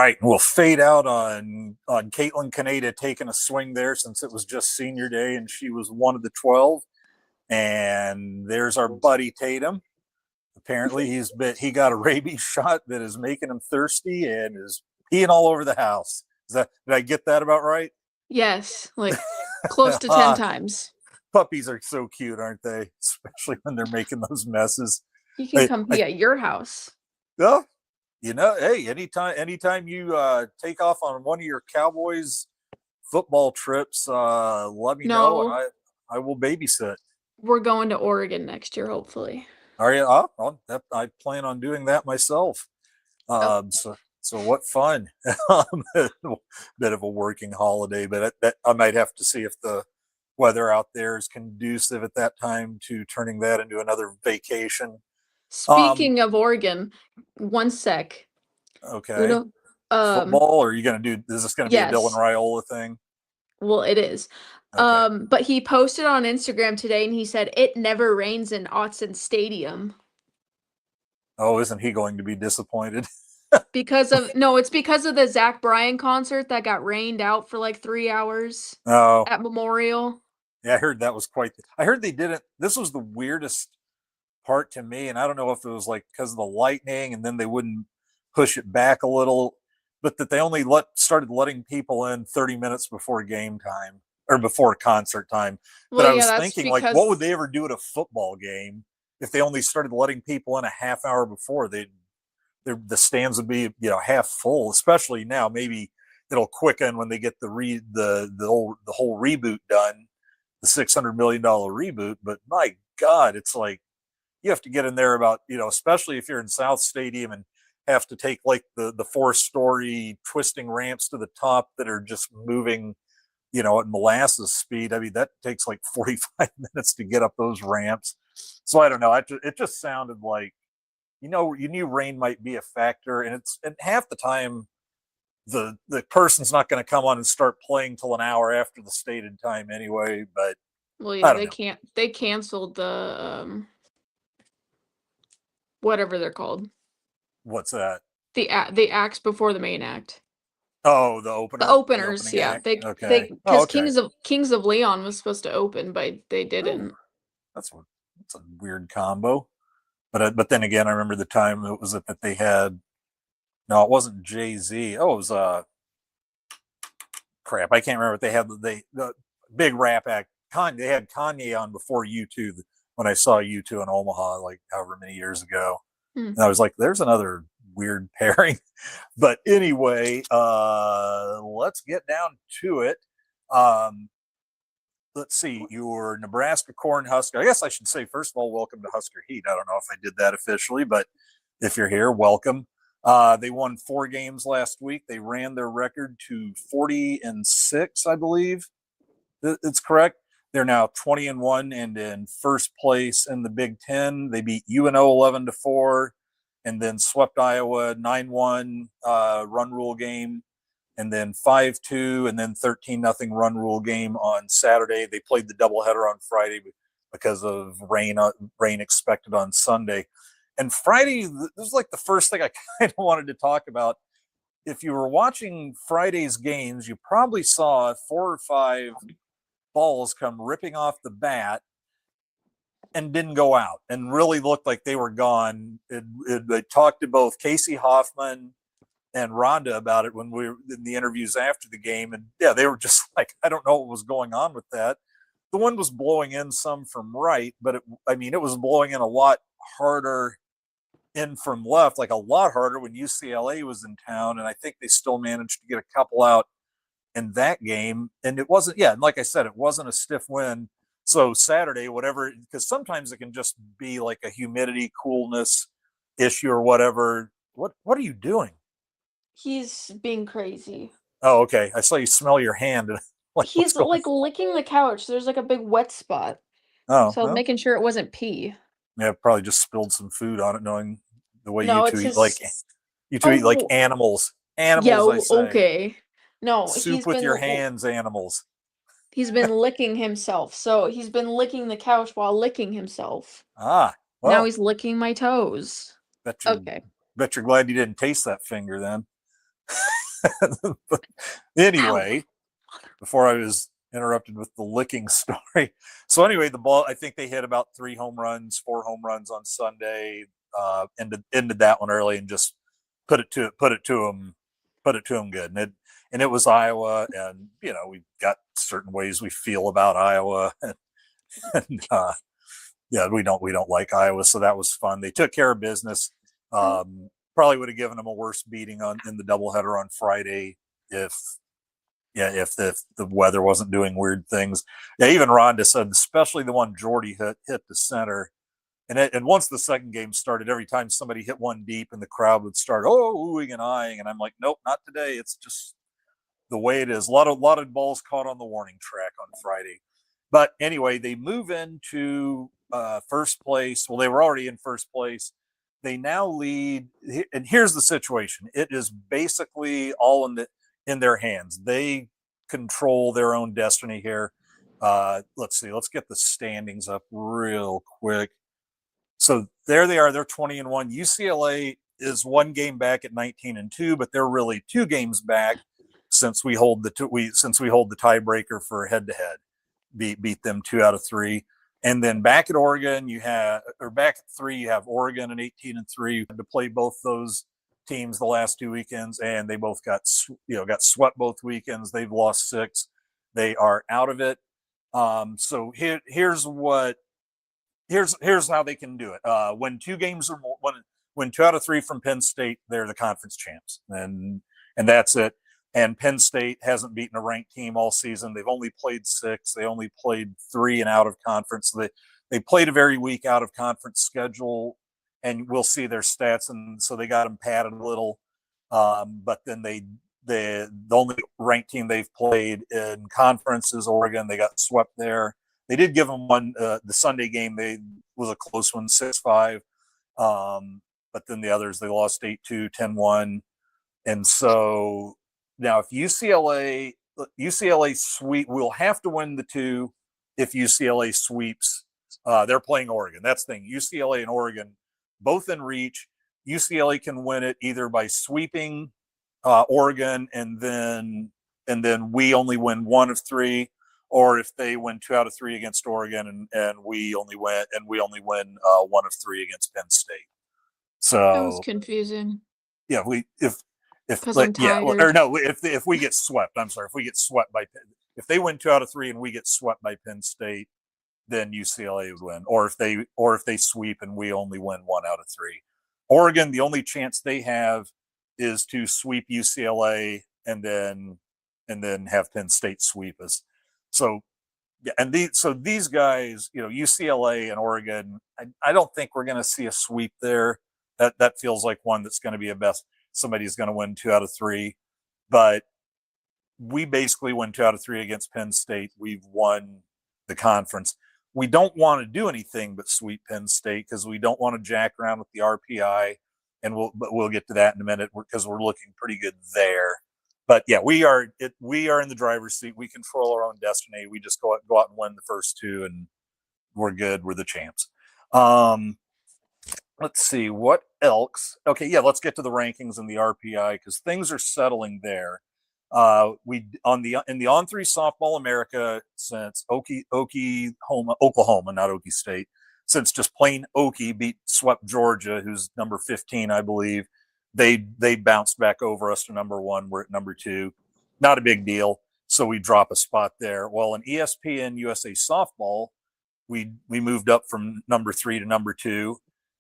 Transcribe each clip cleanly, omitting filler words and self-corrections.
right, we'll fade out on Caitlin Canada taking a swing there since it was just senior day and she was one of the 12. And there's our buddy Tatum. Apparently, he got a rabies shot that is making him thirsty and is peeing all over the house. Did I get that about right? Yes, like close to 10 times. Puppies are so cute, aren't they? Especially when they're making those messes. He can come pee at your house. Yeah, hey, anytime you take off on one of your Cowboys football trips, let me know and I will babysit. We're going to Oregon next year, hopefully. Are you? I plan on doing that myself. So what fun! Bit of a working holiday, but I might have to see if the weather out there is conducive at that time to turning that into another vacation. Speaking of Oregon, one sec. Okay. Football, or are you going to do? Is this going to be a Dylan Raiola thing? Well, it is. Okay. But he posted on Instagram today, and he said it never rains in Autzen Stadium. Oh, isn't he going to be disappointed? It's because of the Zach Bryan concert that got rained out for like 3 hours at Memorial. Yeah, I heard that was I heard they didn't. This was the weirdest part to me, and I don't know if it was like because of the lightning, and then they wouldn't push it back a little, but that they only started letting people in 30 minutes before game time or before concert time. Well, but I was thinking, like, what would they ever do at a football game if they only started letting people in a half hour before? The stands would be, half full, especially now. Maybe it'll quicken when they get the whole reboot done, the $600 million reboot. But my God, it's like you have to get in there about, especially if you're in South Stadium and have to take like the 4-story twisting ramps to the top that are just moving, at molasses speed. I mean, that takes like 45 minutes to get up those ramps. So I don't know. It just sounded like, you knew rain might be a factor, and half the time the person's not going to come on and start playing till an hour after the stated time anyway. But they canceled the whatever they're called. What's that? The acts before the main act. Oh, the opener. The openers, yeah. Because Kings of Leon was supposed to open, but they didn't. Ooh, that's a weird combo. But then again, I remember the time it was that they had. No, it wasn't Jay-Z. Oh, it was crap. I can't remember. They had the big rap act. They had Kanye on before U2 when I saw U2 in Omaha, like however many years ago. And I was like, there's another weird pairing. But anyway, let's get down to it. Let's see, your Nebraska Cornhusker. I guess I should say, first of all, welcome to Husker Heat. I don't know if I did that officially, but if you're here, welcome. They won 4 games last week. They ran their record to 40-6, I believe. It's correct. They're now 20-1 and in first place in the Big Ten. They beat UNO 11-4 and then swept Iowa 9-1 run rule game. And then 5-2, and then 13-0 run rule game on Saturday. They played the doubleheader on Friday because of rain expected on Sunday. And Friday, this is like the first thing I kind of wanted to talk about. If you were watching Friday's games, you probably saw 4 or 5 balls come ripping off the bat and didn't go out and really looked like they were gone. I talked to both Casey Hoffman and Rhonda about it when we were in the interviews after the game. And yeah, they were just like, I don't know what was going on with that. The wind was blowing in some from right, but it was blowing in a lot harder in from left, like a lot harder when UCLA was in town. And I think they still managed to get a couple out in that game. And it wasn't, and like I said, it wasn't a stiff wind. So Saturday, whatever, because sometimes it can just be like a humidity, coolness issue or whatever. What are you doing? He's being crazy. Oh, okay. I saw you smell your hand. He's like licking the couch. There's like a big wet spot. Oh, so making sure it wasn't pee. Yeah, probably just spilled some food on it, knowing the way you two eat like animals. Animals, I say. Okay. No, soup with your hands, animals. He's been licking himself. So he's been licking the couch while licking himself. Well, now he's licking my toes. Bet you're glad you didn't taste that finger then. But anyway, before I was interrupted with the licking story. So anyway, the ball, I think they hit about 4 home runs on Sunday, ended that one early and just put it to them good. And it was Iowa, and we've got certain ways we feel about Iowa, and yeah, we don't like Iowa, so that was fun. They took care of business. Probably would have given them a worse beating in the doubleheader on Friday if the weather wasn't doing weird things. Yeah, even Rhonda said, especially the one Jordy hit the center. And once the second game started, every time somebody hit one deep, and the crowd would start oohing and eyeing, and I'm like, nope, not today. It's just the way it is. A lot of balls caught on the warning track on Friday. But anyway, they move into first place. Well, they were already in first place. They now lead, and here's the situation. It is basically all in their hands. They control their own destiny here. Let's see. Let's get the standings up real quick. So there they are. They're 20-1. UCLA is 1 game back at 19-2, but they're really 2 games back since we hold the tiebreaker for head-to-head. Beat them 2 out of 3. And then back at Oregon, back at 3, you have Oregon and 18-3 to play both those teams the last 2 weekends, and they both got swept both weekends. They've lost 6. They are out of it. So here's how they can do it. When 2 games or more, when 2 out of 3 from Penn State, they're the conference champs, and that's it. And Penn State hasn't beaten a ranked team all season. They've only played 6. They only played 3 and out of conference. They played a very weak out of conference schedule, and we'll see their stats. And so they got them padded a little. But then the only ranked team they've played in conference is Oregon. They got swept there. They did give them one, the Sunday game. Was a close one, 6-5. But then the others, they lost 8-2, 10-1. And so now, if UCLA sweep, we'll have to win the 2 if UCLA sweeps. They're playing Oregon. That's the thing. UCLA and Oregon, both in reach. UCLA can win it either by sweeping Oregon, and then we only win 1 of 3, or if they win 2 out of 3 against Oregon, and we only win 1 of 3 against Penn State. So that was confusing. Yeah, if we get swept, I'm sorry, if we get swept by Penn, if they win 2 out of 3 and we get swept by Penn State, then UCLA would win. Or if they sweep and we only win 1 out of 3. Oregon, the only chance they have is to sweep UCLA and then have Penn State sweep us. So yeah, and these guys, UCLA and Oregon, I don't think we're going to see a sweep there. That feels like one that's going to be a best. Somebody's going to win 2 out of 3, but we basically win 2 out of 3 against Penn State. We've won the conference. We don't want to do anything but sweep Penn State because we don't want to jack around with the RPI, and we'll get to that in a minute because we're looking pretty good there. But yeah, we are in the driver's seat. We control our own destiny. We just go out and win the first 2, and we're good. We're the champs. Let's see what else. Okay, yeah, let's get to the rankings and the RPI because things are settling there. In the On3 Softball America, since Oklahoma, not Okie State, since just plain Okie swept Georgia, who's number 15, I believe. They bounced back over us to number 1. We're at number 2. Not a big deal. So we drop a spot there. Well, in ESPN USA Softball, we moved up from number 3 to number 2.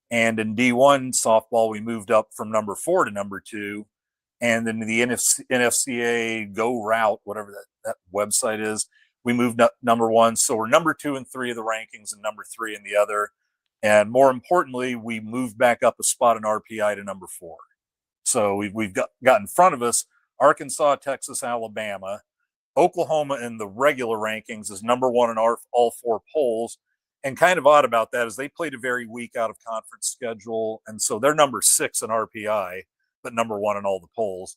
And in D1 softball, we moved up from number 4 to number 2. And in the NFCA Go Route, whatever that website is, we moved up number 1. So we're number 2 and 3 of the rankings and number 3 in the other. And more importantly, we moved back up a spot in RPI to number 4. So we've got in front of us Arkansas, Texas, Alabama. Oklahoma in the regular rankings is number 1 in all 4 polls. And kind of odd about that is they played a very weak out of conference schedule. And so they're number 6 in RPI, but number 1 in all the polls.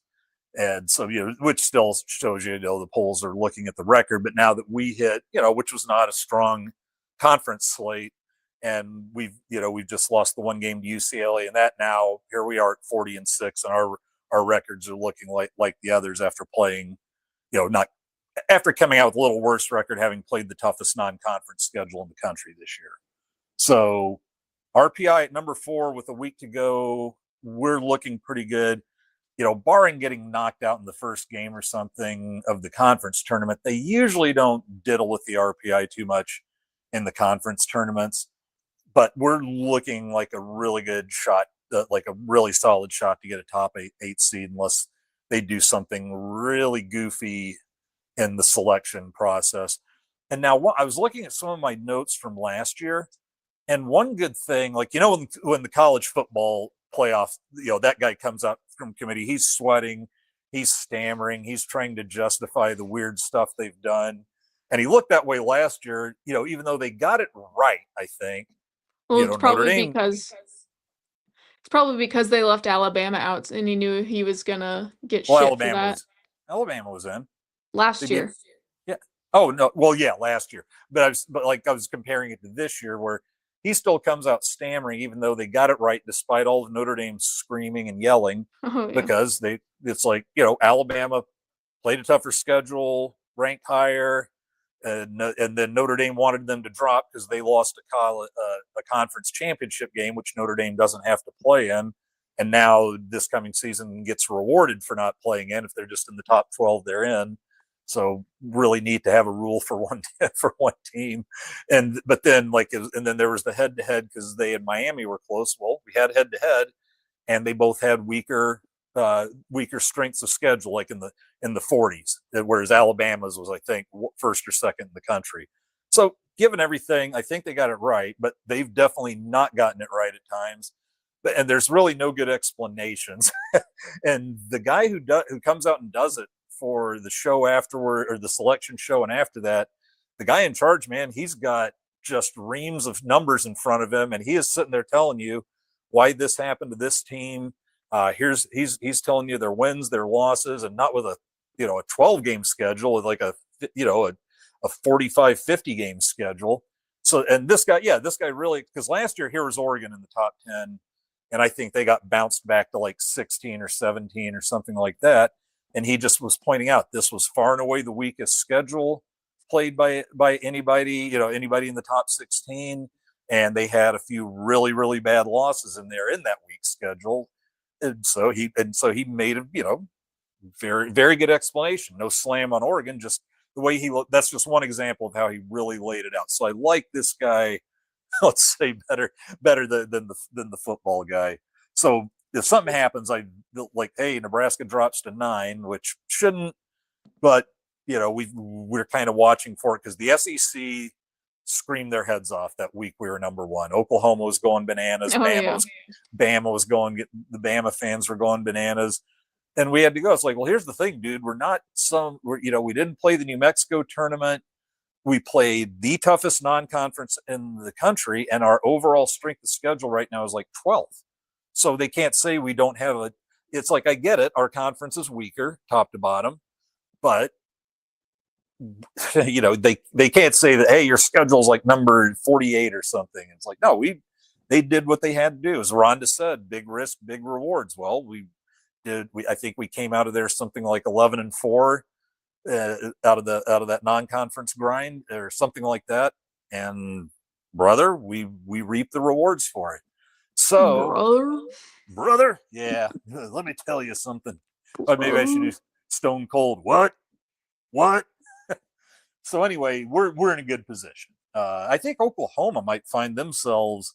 And so, which still shows the polls are looking at the record. But now that we hit, which was not a strong conference slate, and we've just lost the 1 game to UCLA, and that now here we are at 40-6, and our records are looking like the others after playing, not after coming out with a little worse record, having played the toughest non-conference schedule in the country this year. So RPI at number 4 with a week to go, we're looking pretty good. Barring getting knocked out in the first game or something of the conference tournament, they usually don't diddle with the RPI too much in the conference tournaments. But we're looking like a really good shot, like a really solid shot to get a top eight seed, unless they do something really goofy in the selection process. And now I was looking at some of my notes from last year, and one good thing, like, when the college football playoff, that guy comes up from committee, he's sweating, he's stammering, he's trying to justify the weird stuff they've done. And he looked that way last year, even though they got it right, I think. Well, it's probably because they left Alabama out and he knew he was gonna get shit for that. Alabama was in last year. Yeah. Oh no. Well, yeah, last year. But I was comparing it to this year, where he still comes out stammering, even though they got it right, despite all of Notre Dame screaming and yelling, because it's like, Alabama played a tougher schedule, ranked higher, and then Notre Dame wanted them to drop because they lost a conference championship game, which Notre Dame doesn't have to play in. And now this coming season gets rewarded for not playing in if they're just in the top 12 they're in. So really neat to have a rule for one team. But then there was the head to head, because they and Miami were close. Well, we had head to head, and they both had weaker strengths of schedule, like in the 40s, whereas Alabama's was, I think, first or second in the country. So given everything, I think they got it right, but they've definitely not gotten it right at times. And there's really no good explanations. And the guy who comes out and does it for the show afterward, or the selection show, and after that, the guy in charge, man, he's got just reams of numbers in front of him, and he is sitting there telling you why this happened to this team. He's telling you their wins, their losses, and not with a 12 game schedule, with like a 45, 50 game schedule. So, and this guy really, because last year here was Oregon in the top 10, and I think they got bounced back to like 16 or 17 or something like that. And he just was pointing out this was far and away the weakest schedule played by anybody, anybody in the top 16. And they had a few really, really bad losses in there in that weak schedule. And so he made a, very, very good explanation. No slam on Oregon, just the way he looked. That's just one example of how he really laid it out. So I like this guy, let's say better than the football guy. So if something happens, hey, Nebraska drops to 9, which shouldn't, but we're kind of watching for it, because the SEC screamed their heads off that week we were number 1. Oklahoma was going bananas. Bama was going. The Bama fans were going bananas, and we had to go. It's like, well, here's the thing, dude. We didn't play the New Mexico tournament. We played the toughest non-conference in the country, and our overall strength of schedule right now is like 12th. So they can't say we don't have it's like, I get it. Our conference is weaker top to bottom, but they can't say that, hey, your schedule's like number 48 or something. It's like, no, they did what they had to do. As Rhonda said, big risk, big rewards. Well, I think we came out of there something like 11-4 out of that non-conference grind or something like that. And brother, we reap the rewards for it. So brother, yeah, let me tell you something. Maybe I should do Stone Cold. What? So anyway, we're in a good position. I think Oklahoma might find themselves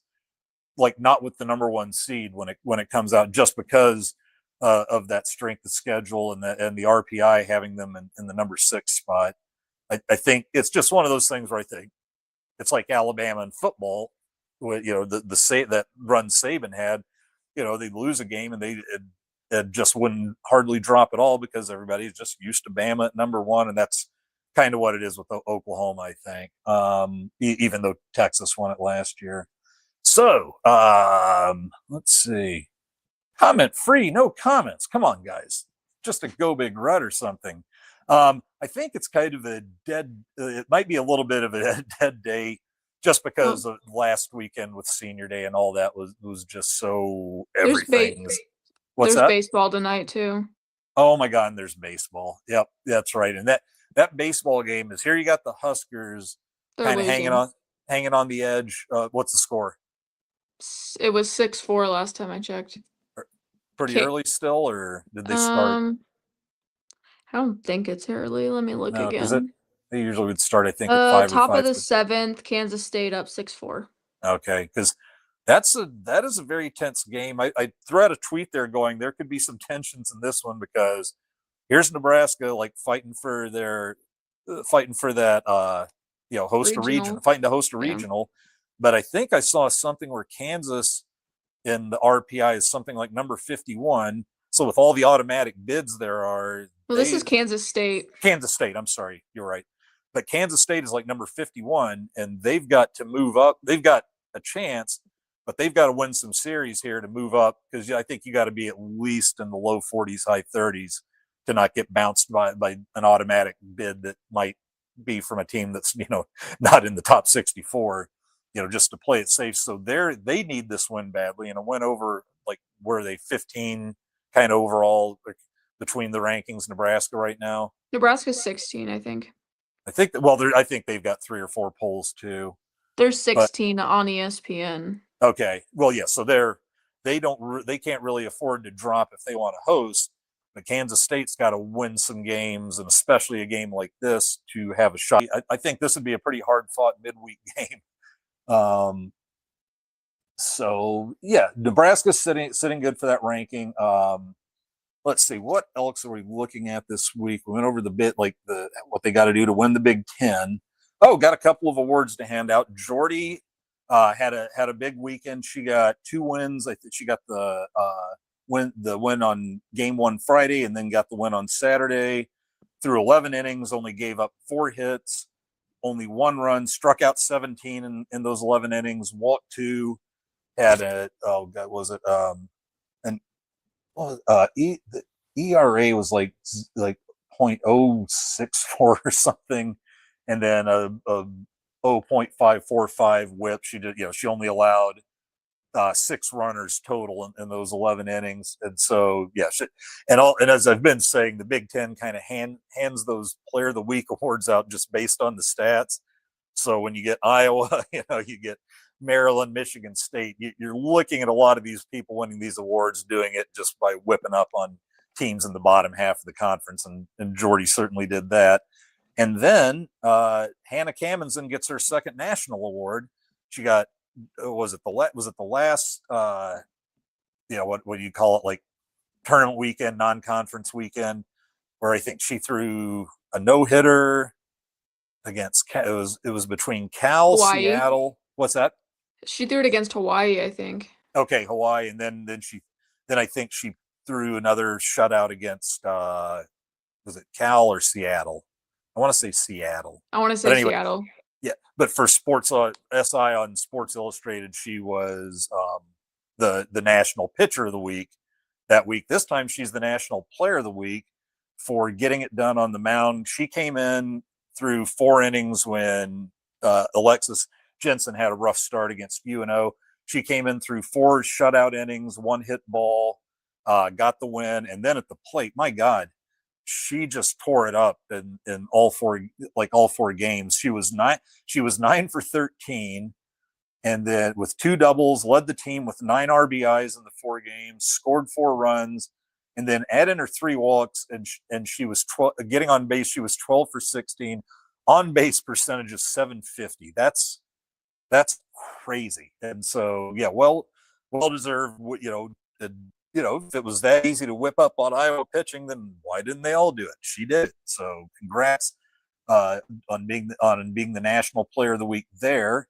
like not with the number 1 seed when it comes out, just because of that strength of schedule and the RPI having them in the number 6 spot. I think it's just one of those things where I think it's like Alabama in football, with that run Saban had. They'd lose a game and they just wouldn't hardly drop at all, because everybody's just used to Bama at number 1, and that's kind of what it is with Oklahoma, I think. Even though Texas won it last year. So let's see. Comment free, no comments. Come on, guys. Just a go big rut or something. I think it's kind of a dead. It might be a little bit of a dead day, just because of last weekend with Senior Day and all that was just so everything. What's There's that? baseball tonight too. Oh my God, and there's baseball. Yep, that's right. And that baseball game is here. You got the Huskers kind of hanging on the edge. What's the score? It was 6-4 last time I checked. Pretty early still, or did they start? I don't think it's early. Let me look No, because again. they usually would start, I think, at 5 or 5. Top of the 7th, Kansas State up 6-4. Okay, because that is a very tense game. I threw out a tweet there going, there could be some tensions in this one because here's Nebraska like fighting for that host a region, fighting to host a regional. But I think I saw something where Kansas in the RPI is something like number 51. So with all the automatic bids there are, this is Kansas State. Kansas State, I'm sorry, you're right. But Kansas State is like number 51, and they've got to move up. They've got a chance, but they've got to win some series here to move up because I think you got to be at least in the low 40s, high 30s to not get bounced by an automatic bid that might be from a team that's not in the top 64. Just to play it safe. So they need this win badly, and a win over like where are they 15 kind of overall between the rankings. Nebraska right now. Nebraska's 16, I think. I think they've got 3 or 4 polls too. There's 16 on ESPN. Okay, well, yeah, so they can't really afford to drop if they want to host. But Kansas State's got to win some games, and especially a game like this to have a shot. I think this would be a pretty hard fought midweek game. So yeah, Nebraska's sitting good for that ranking. Let's see, what else are we looking at this week? We went over the bit like what they got to do to win the Big Ten. Oh, got a couple of awards to hand out. Jordy had a big weekend. She got 2 wins. I think she got the win on game 1 Friday, and then got the win on Saturday. Through 11 innings, only gave up 4 hits, only 1 run, struck out 17 in those 11 innings, walked 2, had the ERA was like 0.064 or something, and then a 0.545 whip. She only allowed 6 runners total in those 11 innings, and so and as I've been saying, the Big Ten kind of hands those Player of the Week awards out just based on the stats. So when you get Iowa, you get Maryland, Michigan State, you're looking at a lot of these people winning these awards doing it just by whipping up on teams in the bottom half of the conference, and Jordy certainly did that. And then Hannah Kamenson gets her 2nd national award. She got was it the last what do you call it, like tournament weekend, non-conference weekend, where I think she threw a no-hitter against it was between Cal, Hawaii. Seattle. What's that? She threw it against Hawaii, I think. Okay, Hawaii, and then I think she threw another shutout against was it Cal or Seattle? I want to say Seattle. Seattle. Yeah, but for Sports SI on Sports Illustrated, she was the National Pitcher of the Week that week. This time, she's the National Player of the Week for getting it done on the mound. She came in through 4 innings when Alexis Jensen had a rough start against UNO. She came in through 4 shutout innings, 1 hit ball, got the win, and then at the plate, my God, she just tore it up in all 4 games. She was 9 for 13, and then with 2 doubles, led the team with 9 RBIs in the 4 games, scored 4 runs, and then add in her 3 walks, and she was getting on base. She was 12 for 16, on base percentage of 750. That's crazy. And so yeah, well deserved. If it was that easy to whip up on Iowa pitching, then why didn't they all do it? She did. So congrats on being the National Player of the Week there.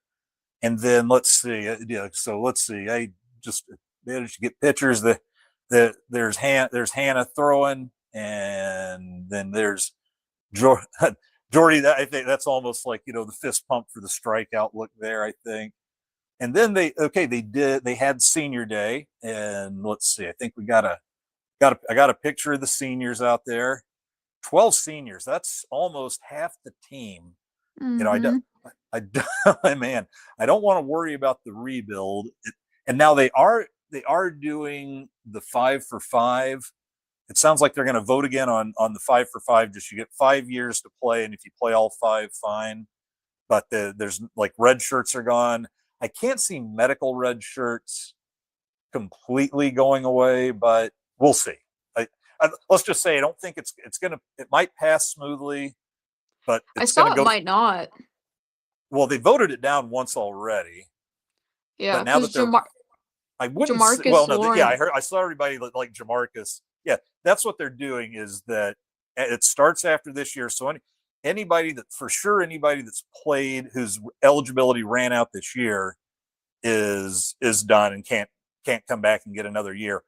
And then let's see. I just managed to get pictures. There's Hannah throwing, and then there's Jordy. I think that's almost like the fist pump for the strikeout look there, I think. And then they had Senior Day, and let's see. I think I got a picture of the seniors out there. 12 seniors. That's almost half the team. Mm-hmm. I don't want to worry about the rebuild. And now they are doing the 5-for-5. It sounds like they're going to vote again on the 5-for-5. Just you get 5 years to play, and if you play all 5, fine. But there's like red shirts are gone. I can't see medical red shirts completely going away, but we'll see. Let's just say I don't think it's gonna. It might pass smoothly, but it's I saw gonna go. It might not. Well, they voted it down once already. Yeah, but now that they're, I wouldn't. Jamarcus I saw everybody like Jamarcus. Yeah, that's what they're doing. Is that it starts after this year. So anybody that's played whose eligibility ran out this year is done and can't come back and get another year.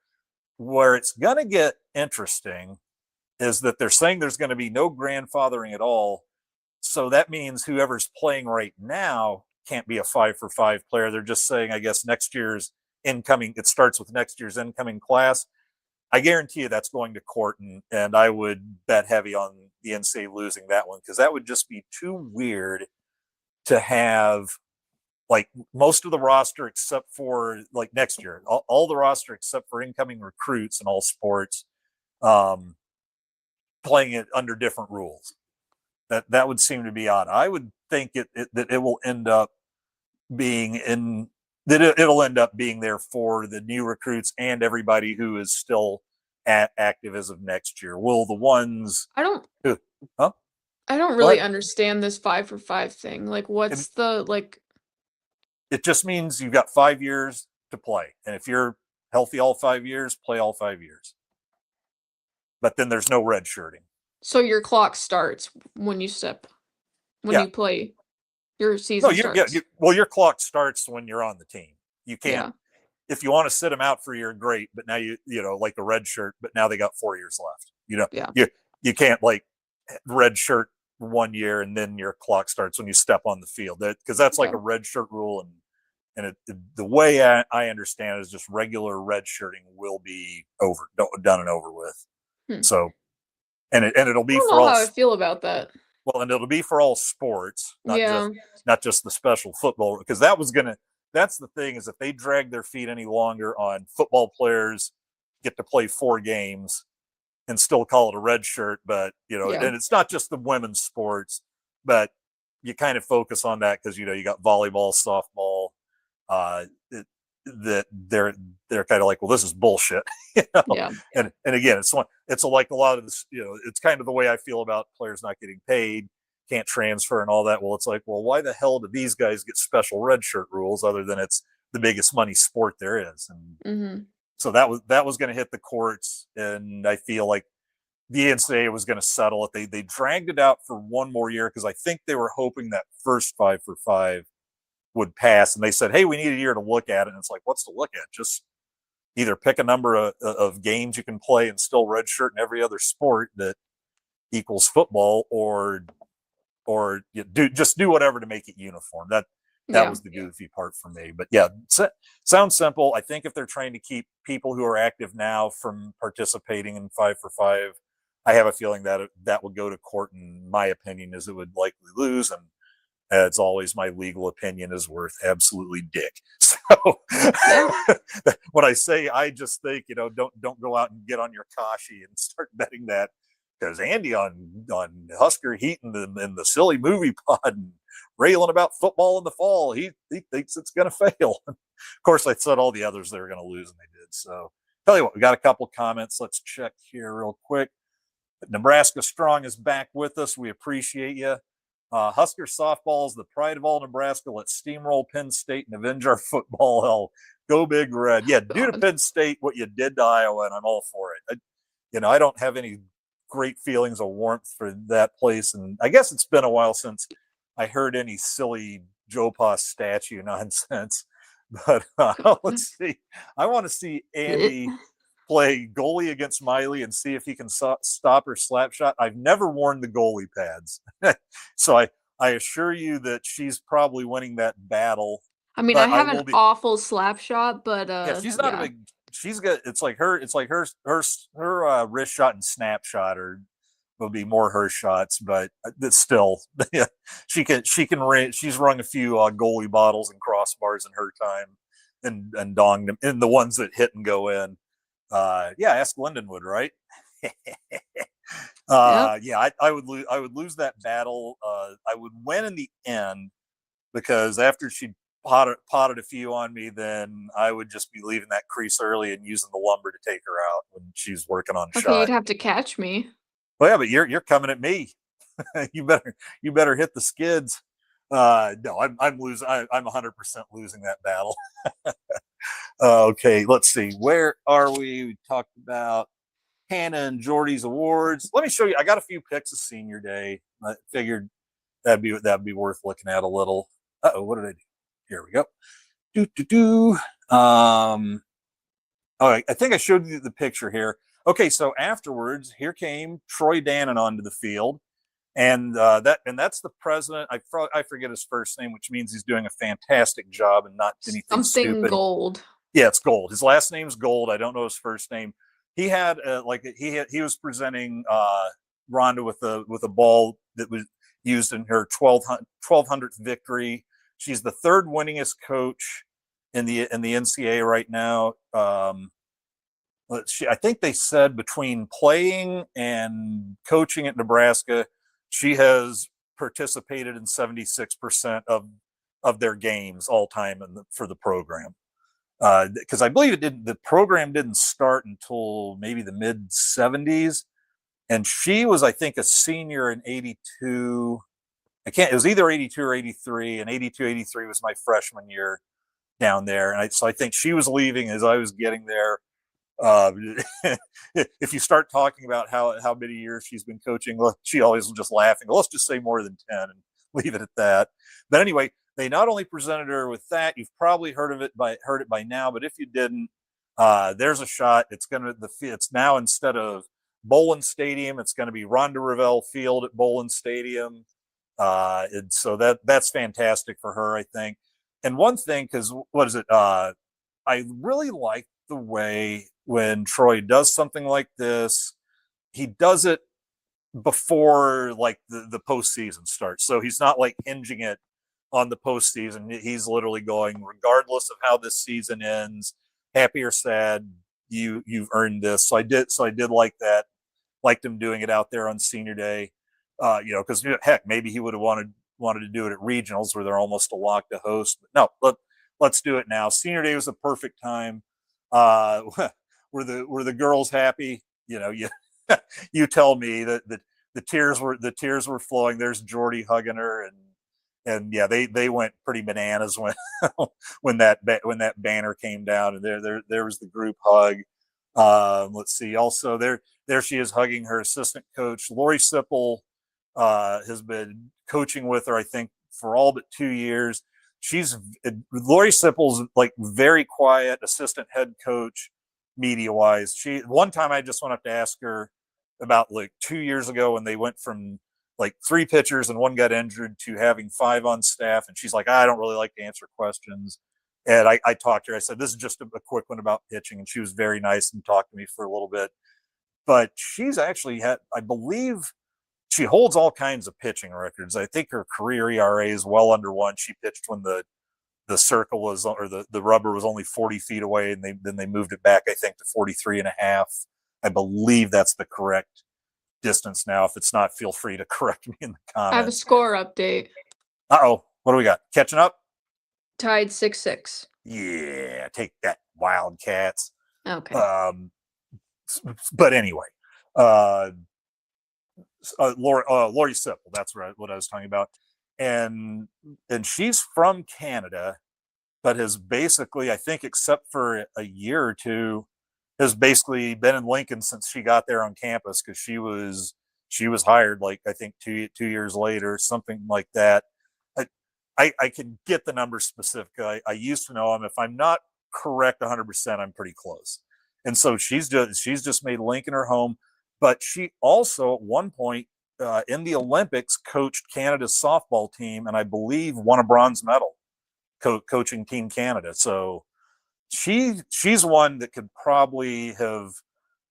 Where it's going to get interesting is that they're saying there's going to be no grandfathering at all. So that means whoever's playing right now can't be a 5-for-5 player. They're just saying, I guess, next year's incoming, it starts with next year's incoming class. I guarantee you that's going to court, and I would bet heavy on the NCAA losing that one, because that would just be too weird to have like most of the roster except for like next year, all the roster except for incoming recruits in all sports, playing it under different rules. That would seem to be odd. I would think that it will end up being it'll end up being there for the new recruits and everybody who is still active as of next year. Will the ones I don't really what? understand this 5-for-5 thing. Like, what's the like? It just means you've got 5 years to play, and if you're healthy all 5 years, play all 5 years. But then there's no red shirting. So your clock starts when you you play. Your season starts. Your clock starts when you're on the team. You can't. If you want to sit them out for a year, great. But now you like the red shirt. But now they got 4 years left. You can't like red shirt 1 year and then your clock starts when you step on the field. Because that's like a red shirt rule, and the way I understand it is just regular red shirting will be done and over with. So, and it'll be for all. How I feel about that. Well, and it'll be for all sports, not just the special football, because that's the thing, is if they drag their feet any longer on football players get to play 4 games and still call it a red shirt, but and it's not just the women's sports, but you kind of focus on that because you got volleyball, softball, that they're kind of like, well, this is bullshit. And again, it's like a lot of this, it's kind of the way I feel about players not getting paid, can't transfer and all that. Well, it's like, well, why the hell do these guys get special red shirt rules other than it's the biggest money sport there is? And so that was going to hit the courts, and I feel like the NCAA was going to settle it. They dragged it out for 1 more year because I think they were hoping that first 5-for-5 would pass, and they said, hey, we need a year to look at it. And it's like, what's to look at? Just either pick a number of games you can play and still redshirt in every other sport that equals football, or do whatever to make it uniform. That was the goofy part for me. But sounds simple. I think if they're trying to keep people who are active now from participating in 5-for-5, I have a feeling that would go to court, and my opinion is it would likely lose. And as always, my legal opinion is worth absolutely dick. So when I say, I just think, don't go out and get on your Kashi and start betting that, because Andy on Husker Heat and the silly movie pod and railing about football in the fall, he thinks it's going to fail. Of course, I said all the others they were going to lose, and they did. So tell you what, we got a couple comments. Let's check here real quick. Nebraska Strong is back with us. We appreciate you. Husker softball is the pride of all Nebraska. Let's steamroll Penn State and avenge our football hell. Go Big Red. Yeah, do to Penn State what you did to Iowa, and I'm all for it. I don't have any great feelings or warmth for that place, and I guess it's been a while since I heard any silly Joe Pa statue nonsense. But let's see. I want to see Andy play goalie against Miley and see if he can stop her slap shot. I've never worn the goalie pads. So I assure you that she's probably winning that battle. I mean, I have an awful slap shot, but she's not a big. She's got. It's like her wrist shot and snap shot will be more her shots, but it's still, she can. She's rung a few goalie bottles and crossbars in her time. and donged them, and the ones that hit and go in. Yeah, ask Lindenwood, right? Yep. Yeah, I would lose. I would lose that battle. I would win in the end because after she potted a few on me, then I would just be leaving that crease early and using the lumber to take her out when she's working on Okay, shot. you'd have to catch me. Well, yeah, but you're coming at me. you better hit the skids. No, I'm losing. I'm 100% losing that battle. Okay, let's see. Where are we? We talked about Hannah and Jordy's awards. Let me show you. I got a few pics of Senior Day. I figured that'd be worth looking at a little. Oh, what did I do? Here we go. All right, I think I showed you the picture here. Okay, so afterwards, here came Troy Dannen onto the field, and that's the president. I forget his first name, which means he's doing a fantastic job and not anything Something stupid. Gold. Yeah, it's Gold. His last name's Gold. I don't know his first name. He had he was presenting Rhonda with a ball that was used in her 1200th victory. She's the third winningest coach in the NCAA right now. I think they said between playing and coaching at Nebraska, she has participated in 76% of their games all time for the program. Because I believe the program didn't start until maybe the mid 70s, and she was, I think, a senior in 82. It was either 82 or 83, and 82, 83 was my freshman year down there. And so I think she was leaving as I was getting there. If you start talking about how many years she's been coaching, she always was just laughing. Let's just say more than 10 and leave it at that. But anyway, they not only presented her with that, you've probably heard it by now, but if you didn't, there's a shot. It's now, instead of Bolin Stadium, it's going to be Rhonda Revelle Field at Bolin Stadium. And so that's fantastic for her, I think. And one thing, because what is it? I really like the way when Troy does something like this, he does it before like the postseason starts. So he's not like hinging it on the postseason. He's literally going, regardless of how this season ends, happy or sad, you've earned this. So I did like that. Liked him doing it out there on Senior Day. Because heck, maybe he would have wanted to do it at regionals where they're almost a lock to host. But no, let's do it now. Senior Day was the perfect time. Were the girls happy? You tell me that the tears were flowing. There's Jordy hugging her, and yeah, they went pretty bananas when when that banner came down, and there was the group hug. Let's see. Also, there she is hugging her assistant coach. Lori Sipple has been coaching with her, I think, for all but 2 years. Lori Sipple's like very quiet assistant head coach, media wise. One time I just went up to ask her about like 2 years ago when they went from like 3 pitchers and one got injured to having 5 on staff, and she's like, I don't really like to answer questions. And I talked to her. I said, this is just a quick one about pitching, and she was very nice and talked to me for a little bit. But she's actually had, I believe, she holds all kinds of pitching records. I think her career ERA is well under 1. She pitched when the circle was, or the rubber was only 40 feet away, and then they moved it back, I think, to 43 and a half. I believe that's the correct distance now. If it's not, feel free to correct me in the comments. I have a score update. Uh-oh. What do we got? Catching up? Tied 6-6. Yeah, take that, Wildcats. Okay. But anyway, Lori Sipple, that's what I was talking about. And she's from Canada, but has basically, I think, except for a year or two, has basically been in Lincoln since she got there on campus, because she was hired, like, I think 2 years later, something like that. I can get the numbers specific. I used to know them. If I'm not correct 100%, I'm pretty close. And so she's just made Lincoln her home. But she also, at one point in the Olympics, coached Canada's softball team, and I believe won a bronze medal coaching Team Canada. So she's one that could probably have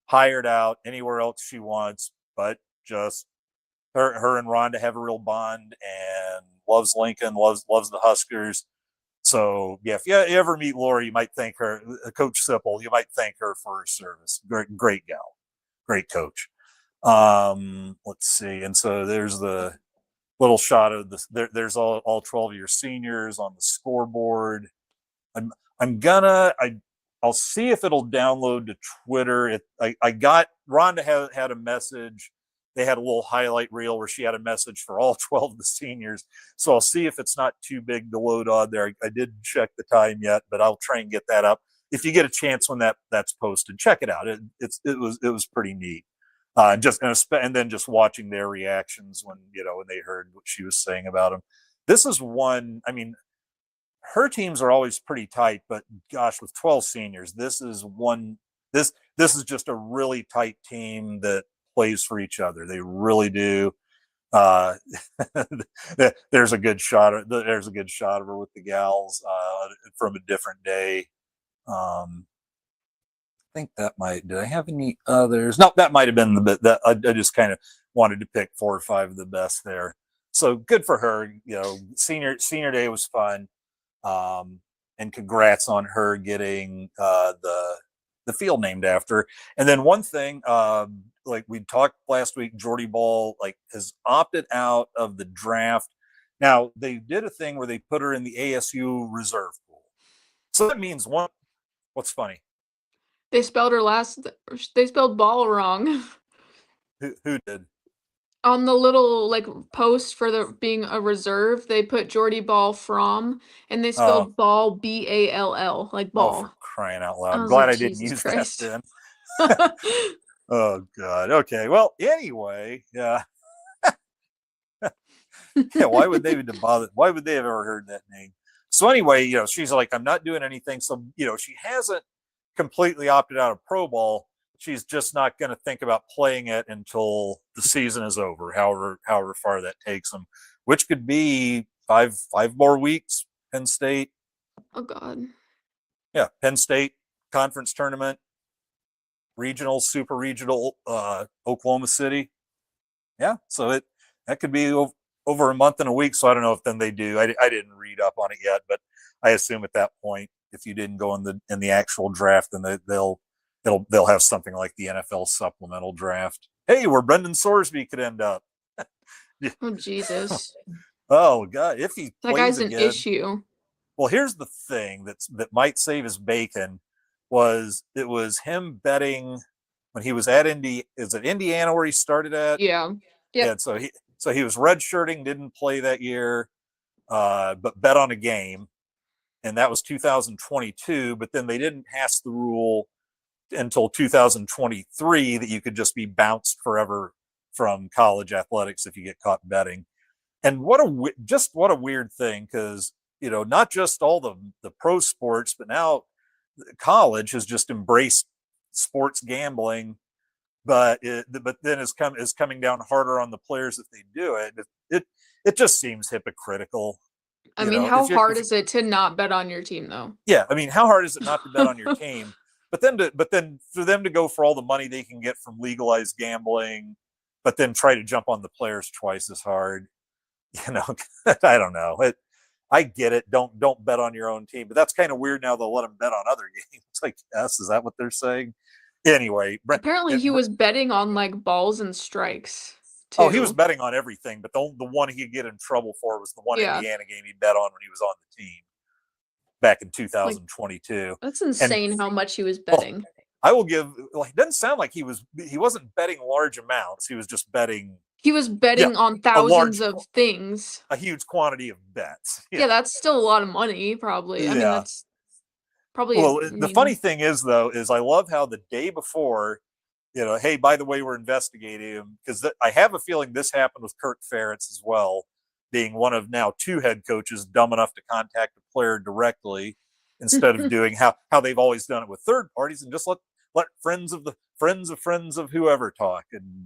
hired out anywhere else she wants, but just her and Rhonda have a real bond and loves Lincoln, loves the Huskers. So yeah, if you ever meet Laura, you might thank her. Coach Sipple, you might thank her for her service. Great gal, great coach. Let's see. And so there's the little shot of this. There's all 12 of your seniors on the scoreboard. I'll see if it'll download to Twitter. I got Rhonda had a message. They had a little highlight reel where she had a message for all 12 of the seniors. So I'll see if it's not too big to load on there. I didn't check the time yet, but I'll try and get that up. If you get a chance when that's posted, check it out. It was pretty neat. And then just watching their reactions when they heard what she was saying about them. This is one. I mean, her teams are always pretty tight, but gosh, with 12 seniors, this is just a really tight team that plays for each other. They really do. There's a good shot. There's a good shot of her with the gals from a different day. I think that did I have any others? No, that might have been the bit that I just kind of wanted to pick 4 or 5 of the best there. So good for her. Senior day was fun. And congrats on her getting the field named after. And then one thing, like we talked last week, Jordy Ball has opted out of the draft. Now they did a thing where they put her in the ASU reserve pool. So that means what's funny? They spelled ball wrong. Who did? On the little post for the being a reserve, they put Jordy Ball from, and they spelled ball BALL, like ball. Oh, for crying out loud! I'm glad I didn't use that then. Oh God. Okay. Well, anyway, yeah. Yeah. Why would they even bother? Why would they have ever heard that name? So anyway, she's like, I'm not doing anything. So she hasn't completely opted out of pro ball. She's just not going to think about playing it until the season is over, however far that takes them, which could be five more weeks. Penn State. Oh God. Yeah, Penn State conference tournament, regional, super regional, Oklahoma City. Yeah, so that could be over a month and a week. So I don't know if then they do. I didn't read up on it yet, but I assume at that point, if you didn't go in the actual draft, then they'll have something like the NFL supplemental draft. Hey, where Brendan Sorsby could end up. Oh Jesus. Oh God, if he that guy's an issue. Well, here's the thing that might save his bacon. It was him betting when he was at Indiana where he started at? Yeah. Yeah. So he was redshirting, didn't play that year, but bet on a game, and that was 2022. But then they didn't pass the rule until 2023 that you could just be bounced forever from college athletics if you get caught betting. And what a weird thing, because not just all the pro sports, but now college has just embraced sports gambling, but then is coming down harder on the players if they do it. It just seems hypocritical. I mean, how hard is it to not bet on your team, though? Yeah, I mean, how hard is it not to bet on your team? But then for them to go for all the money they can get from legalized gambling, but then try to jump on the players twice as hard. I don't know. I get it. Don't bet on your own team, but that's kind of weird. Now they'll let them bet on other games. Yes, is that what they're saying? Anyway, apparently he was betting on balls and strikes too. Oh, he was betting on everything, but the one he could get in trouble for was the one Indiana game he bet on when he was on the team back in 2022. That's insane how much he was betting. I will give. It doesn't sound like he wasn't betting large amounts. He was just betting. He was betting on thousands of things. A huge quantity of bets. Yeah, that's still a lot of money, probably. I mean, that's probably. Well, the funny thing is, though, I love how the day before, hey, by the way, we're investigating him, because I have a feeling this happened with Kirk Ferentz as well, being one of now 2 head coaches dumb enough to contact a player directly instead of doing how they've always done it with third parties and just let friends of whoever talk.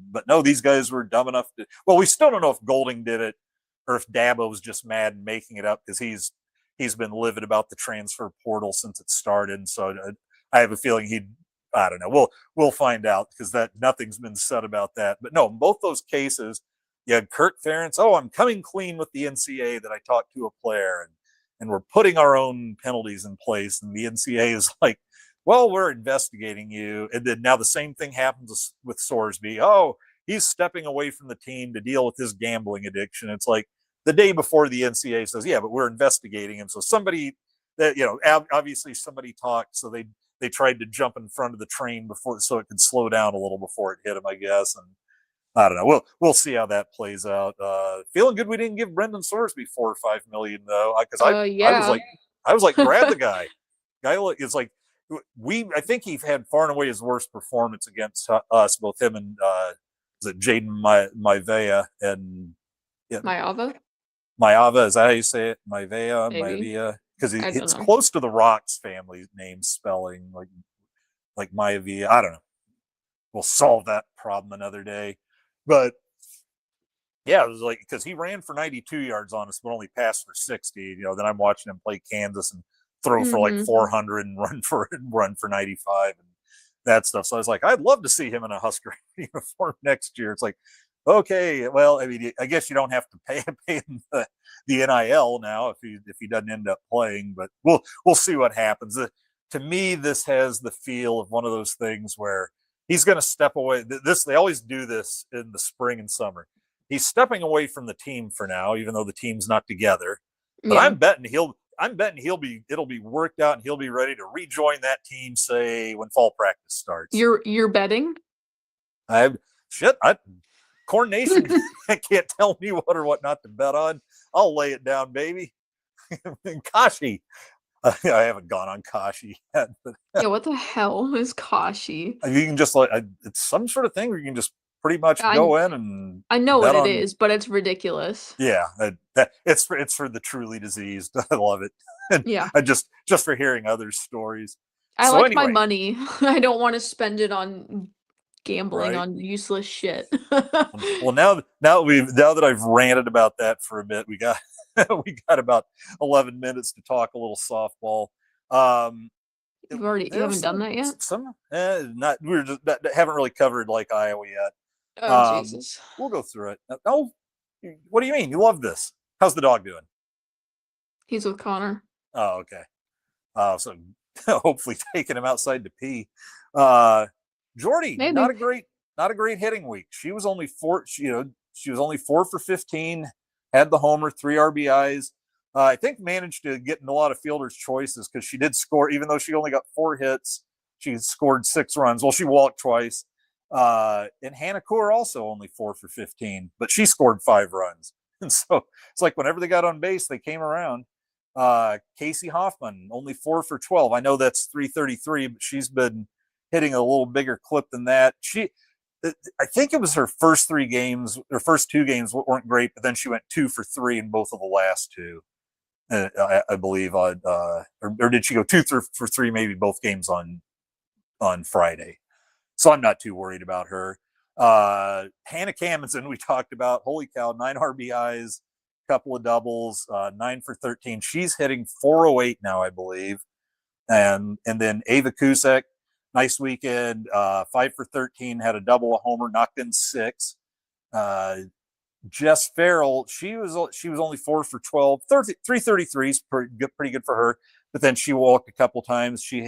But no, these guys were dumb enough to. Well, we still don't know if Golding did it or if Dabo was just mad and making it up, because he's been livid about the transfer portal since it started. So I have a feeling I don't know. We'll find out, because nothing's been said about that. But no, in both those cases, you had Kirk Ferentz. Oh, I'm coming clean with the NCAA that I talked to a player, and we're putting our own penalties in place. And the NCAA is like, well, we're investigating you. And then now the same thing happens with Sorsby. Oh, he's stepping away from the team to deal with his gambling addiction. It's like the day before the NCAA says, yeah, but we're investigating him. So somebody that, obviously somebody talked. So they tried to jump in front of the train before, so it could slow down a little before it hit him, I guess. And I don't know. We'll see how that plays out. Feeling good we didn't give Brendan Sorsby $4 or $5 million though, because Yeah. I was like, grab the guy. Guy is like, I think he had far and away his worst performance against us, both him and is it Jaden Maivia and Maivia, is that how you say it? Maivia, because it's close to the Rocks family name spelling, like Maivia. I don't know. We'll solve that problem another day. But yeah, it was like, because he ran for 92 yards on us, but only passed for 60. Then I'm watching him play Kansas and throw for like 400 and run for 95 and that stuff. So I was like, I'd love to see him in a Husker uniform next year. It's like, okay, well, I mean, I guess you don't have to pay him the NIL now if he doesn't end up playing, but we'll see what happens. To me, this has the feel of one of those things where he's going to step away. They always do this in the spring and summer. He's stepping away from the team for now, even though the team's not together. But yeah. I'm betting it'll be worked out and he'll be ready to rejoin that team, say when fall practice starts. You're betting? Corn Nation can't tell me what or what not to bet on. I'll lay it down, baby. Kashi. I haven't gone on Kashi yet. But yeah, what the hell is Kashi? You can just it's some sort of thing where you can just pretty much go in and I know what it is, but it's ridiculous. Yeah, it's for the truly diseased. I love it. Yeah, just for hearing other stories. I like my money. I don't want to spend it on gambling on useless shit. Well, now that I've ranted about that for a bit, we got about 11 minutes to talk a little softball. You haven't done that yet? We haven't really covered like Iowa yet. Oh, Jesus. We'll go through it. Oh, what do you mean? You love this? How's the dog doing? He's with Connor. Oh, okay. So hopefully taking him outside to pee. Jordy, maybe. not a great hitting week. She was only 4 for 15, had the homer, 3 RBIs. I think managed to get in a lot of fielders' choices because she did score, even though she only got 4 hits. She scored 6 runs. Well, she walked twice. And Hannah Kaur also only 4 for 15, but she scored 5 runs. And so it's like whenever they got on base, they came around. Casey Hoffman only 4 for 12. I know that's 333, but she's been hitting a little bigger clip than that. I think it was her first 2 games weren't great, but then she went 2 for 3 in both of the last 2. I believe, or did she go 2 for 3? Maybe both games on Friday. So I'm not too worried about her. Hannah Cammonson, we talked about. Holy cow, 9 RBIs, couple of doubles, 9 for 13. She's hitting 408 now, I believe. And then Ava Kusek, nice weekend, 5 for 13, had a double, a homer, knocked in 6. Jess Farrell, she was only 4 for 12, 333 is pretty good for her. But then she walked a couple times. She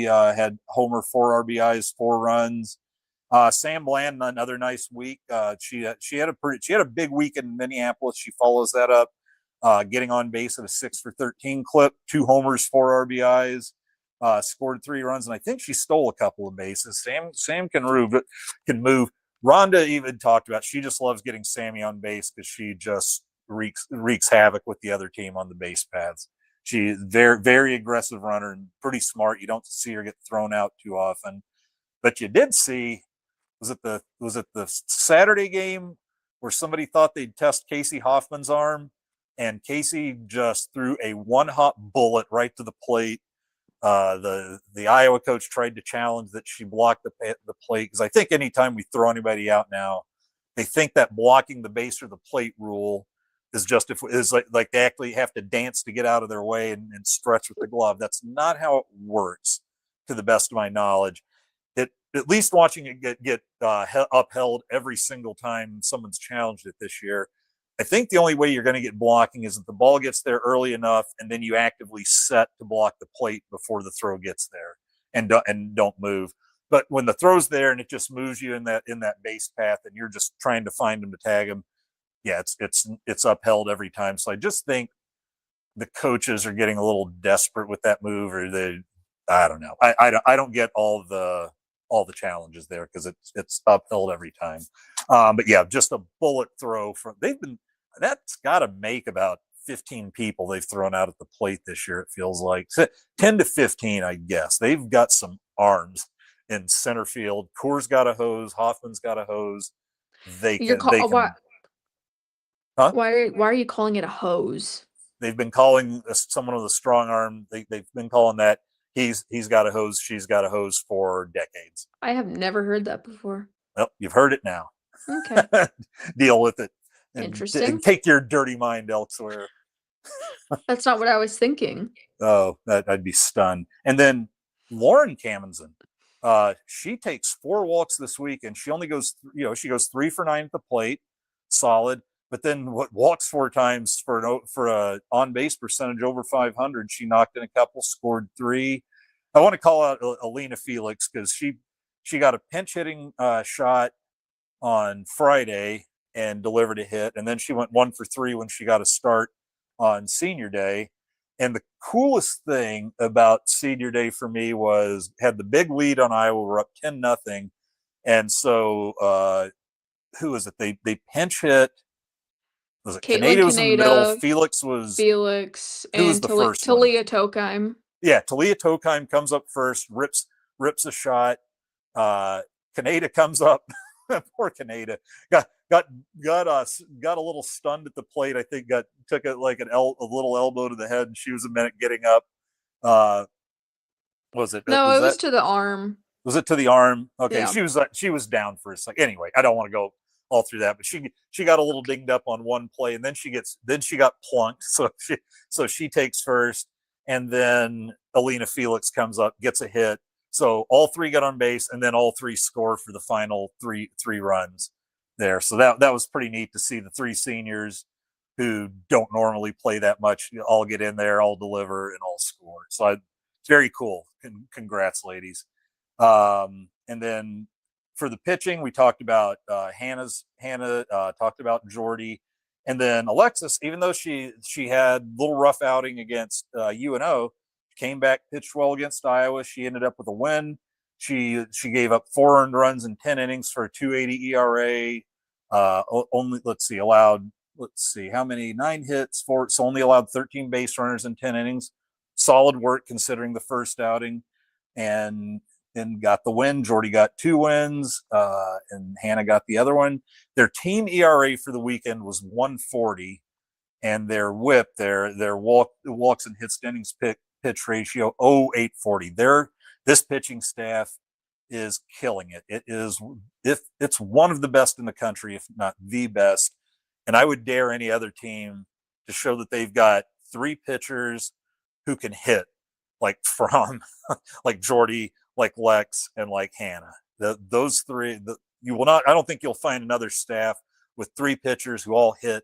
had homer, 4 RBIs, 4 runs. Sam Bland, another nice week. She had a big week in Minneapolis. She follows that up, getting on base at a 6 for 13 clip, 2 homers, 4 RBIs, scored 3 runs, and I think she stole a couple of bases. Sam can move. Rhonda even talked about she just loves getting Sammy on base because she just wreaks havoc with the other team on the base paths. She's very, very aggressive runner and pretty smart. You don't see her get thrown out too often. But you did see, was it the Saturday game where somebody thought they'd test Casey Hoffman's arm, and Casey just threw a one-hop bullet right to the plate. The Iowa coach tried to challenge that she blocked the plate, because I think anytime we throw anybody out now, they think that blocking the base or the plate rule is like they actually have to dance to get out of their way and stretch with the glove. That's not how it works, to the best of my knowledge. At least watching it get upheld every single time someone's challenged it this year, I think the only way you're going to get blocking is if the ball gets there early enough, and then you actively set to block the plate before the throw gets there, and don't move. But when the throw's there and it just moves you in that base path, and you're just trying to find him to tag him, yeah, it's upheld every time. So I just think the coaches are getting a little desperate with that move, or I don't know. I don't get all the challenges there because it's upheld every time. But yeah, just a bullet throw from that's got to make about 15 people they've thrown out at the plate this year. It feels like 10 to 15, I guess. They've got some arms in center field. Coors got a hose. Hoffman's got a hose. They can. Huh? Why are you calling it a hose? They've been calling someone with a strong arm. They've been calling that he's got a hose, she's got a hose for decades. I have never heard that before. Well, you've heard it now. Okay. Deal with it. Interesting. Take your dirty mind elsewhere. That's not what I was thinking. Oh, I'd be stunned. And then Lauren Kamenzen, she takes 4 walks this week, and she only goes, she goes 3 for 9 at the plate, solid. But then walks 4 times for a on base percentage over 500. She knocked in a couple, scored 3. I want to call out Alina Felix because she got a pinch hitting shot on Friday and delivered a hit, and then she went 1 for 3 when she got a start on Senior Day. And the coolest thing about Senior Day for me was had the big lead on Iowa. We're up 10-0, and so who was it? They pinch hit. Was it Kaneda was in the middle? Felix, and was the first Talia Tokheim. Yeah, Talia Tokheim comes up first, rips a shot. Kaneda comes up. Poor Kaneda got a little stunned at the plate. I think took it like a little elbow to the head, and she was a minute getting up. Was it? No, it was to the arm. Was it to the arm? Okay, yeah. she was down for a second. Anyway, I don't want to go all through that, but she got a little dinged up on one play, and then she got plunked. So she takes first, and then Alina Felix comes up, gets a hit. So all 3 got on base, and then all 3 score for the final three runs there. So that was pretty neat to see the 3 seniors who don't normally play that much all get in there, all deliver, and all score. So it's very cool. Congrats, ladies. And then for the pitching, we talked about Hannah talked about Jordy, and then Alexis. Even though she had a little rough outing against UNO, came back, pitched well against Iowa. She ended up with a win. She gave up 4 earned runs in 10 innings for a 2.80 ERA. Only allowed how many 9 hits, 4. So only allowed 13 base runners in 10 innings. Solid work considering the first outing, and got the win. Jordy got 2 wins, and Hannah got the other one. Their team ERA for the weekend was 1.40, and their WHIP, their walks and hits to innings pitch ratio 0.840. This pitching staff is killing it. It's one of the best in the country, if not the best. And I would dare any other team to show that they've got 3 pitchers who can hit, like like Jordy, like Lex, and like Hannah. Those 3, you will not. I don't think you'll find another staff with 3 pitchers who all hit